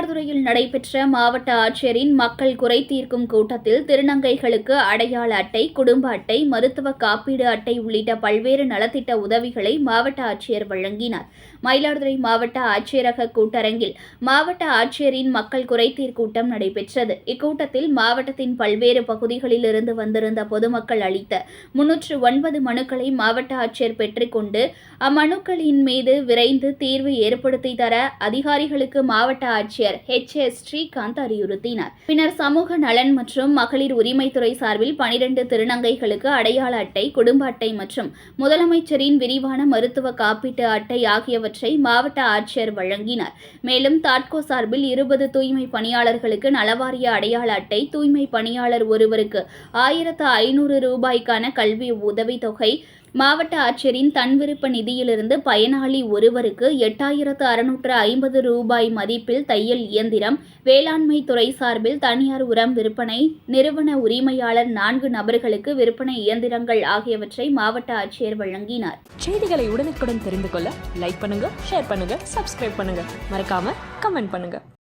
மயிலாடுதுறையில் நடைபெற்ற மாவட்ட ஆட்சியரின் மக்கள் குறை தீர்க்கும் கூட்டத்தில் திருநங்கைகளுக்கு அடையாள அட்டை, குடும்ப அட்டை, மருத்துவ காப்பீடு அட்டை உள்ளிட்ட பல்வேறு நலத்திட்ட உதவிகளை மாவட்ட ஆட்சியர் வழங்கினார். மயிலாடுதுறை மாவட்ட ஆட்சியரக கூட்டரங்கில் மாவட்ட ஆட்சியரின் மக்கள் குறைதீர் கூட்டம் நடைபெற்றது. இக்கூட்டத்தில் மாவட்டத்தின் பல்வேறு பகுதிகளில் இருந்து வந்திருந்த பொதுமக்கள் அளித்த 309 மனுக்களை மாவட்ட ஆட்சியர் பெற்றுக்கொண்டு அம்மனுக்களின் மீது விரைந்து தீர்வு ஏற்படுத்தி தர அதிகாரிகளுக்கு மாவட்ட ஆட்சியர் H.S. ஸ்ரீகாந்த் அறிவுறுத்தினார். பின்னர் சமூக நலன் மற்றும் மகளிர் உரிமைத்துறை சார்பில் 12 திருநங்கைகளுக்கு அடையாள அட்டை, குடும்ப அட்டை மற்றும் முதலமைச்சரின் விரிவான மருத்துவ காப்பீட்டு அட்டை ஆகியவற்றை மாவட்ட ஆட்சியர் வழங்கினார். மேலும் தாட்கோ சார்பில் 20 தூய்மை பணியாளர்களுக்கு நலவாரிய அடையாள அட்டை, தூய்மை பணியாளர் ஒருவருக்கு 1500 ரூபாய்க்கான கல்வி உதவித்தொகை, மாவட்ட ஆட்சியரின் தன்விருப்ப நிதியிலிருந்து பயனாளி ஒருவருக்கு 8650 ரூபாய் மதிப்பில் தையல் இயந்திரம், வேளாண்மை துறை சார்பில் தனியார் உரம் விற்பனை நிறுவன உரிமையாளர் 4 நபர்களுக்கு விற்பனை இயந்திரங்கள் ஆகியவற்றை மாவட்ட ஆட்சியர் வழங்கினார். செய்திகளை உடனுக்குடன் தெரிந்து கொள்ள லைக் பண்ணுங்க, ஷேர் பண்ணுங்க, சப்ஸ்கிரைப் பண்ணுங்க, மறக்காம கமெண்ட் பண்ணுங்க.